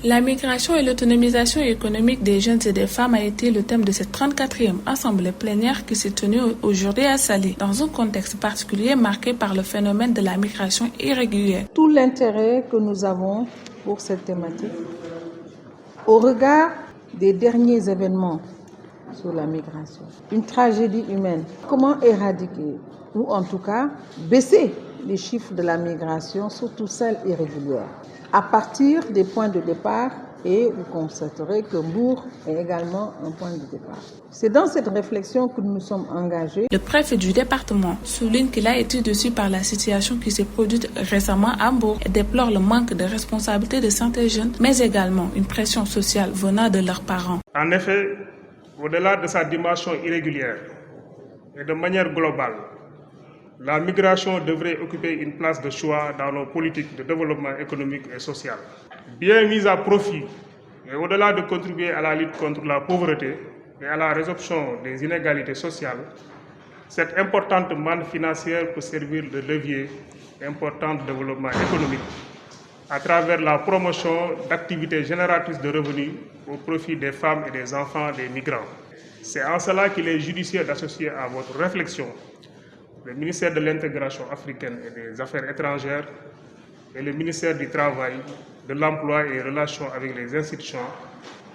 La migration et l'autonomisation économique des jeunes et des femmes a été le thème de cette 34e assemblée plénière qui s'est tenue aujourd'hui à Saly, dans un contexte particulier marqué par le phénomène de la migration irrégulière. Tout l'intérêt que nous avons pour cette thématique, au regard des derniers événements sur la migration, une tragédie humaine, comment éradiquer, ou en tout cas baisser les chiffres de la migration, surtout celle irrégulière, à partir des points de départ, et vous constaterez que Mbour est également un point de départ. C'est dans cette réflexion que nous nous sommes engagés. Le préfet du département souligne qu'il a été déçu par la situation qui s'est produite récemment à Mbour et déplore le manque de responsabilité de certains jeunes, mais également une pression sociale venant de leurs parents. En effet, au-delà de sa dimension irrégulière et de manière globale, la migration devrait occuper une place de choix dans nos politiques de développement économique et social. Bien mise à profit et au-delà de contribuer à la lutte contre la pauvreté et à la résolution des inégalités sociales, cette importante manne financière peut servir de levier important de développement économique à travers la promotion d'activités génératrices de revenus au profit des femmes et des enfants des migrants. C'est en cela qu'il est judicieux d'associer à votre réflexion le ministère de l'Intégration africaine et des Affaires étrangères et le ministère du Travail, de l'Emploi et des Relations avec les institutions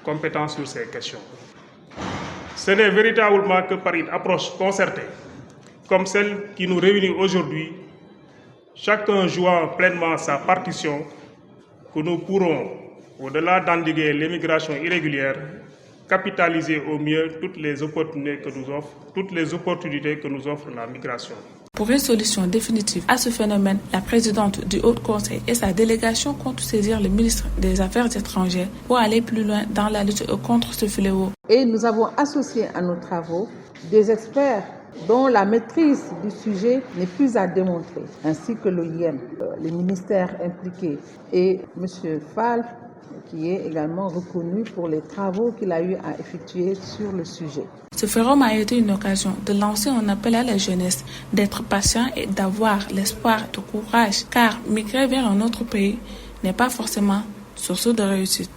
compétentes sur ces questions. Ce n'est véritablement que par une approche concertée, comme celle qui nous réunit aujourd'hui, chacun jouant pleinement sa partition, que nous pourrons, au-delà d'endiguer l'immigration irrégulière, capitaliser au mieux toutes les opportunités que nous offre la migration. Pour une solution définitive à ce phénomène, la présidente du Haut Conseil et sa délégation comptent saisir le ministre des Affaires étrangères pour aller plus loin dans la lutte contre ce fléau. Et nous avons associé à nos travaux des experts dont la maîtrise du sujet n'est plus à démontrer, ainsi que l'OIM, les ministères impliqués et M. Fall, qui est également reconnu pour les travaux qu'il a eu à effectuer sur le sujet. Ce forum a été une occasion de lancer un appel à la jeunesse, d'être patient et d'avoir l'espoir de courage, car migrer vers un autre pays n'est pas forcément source de réussite.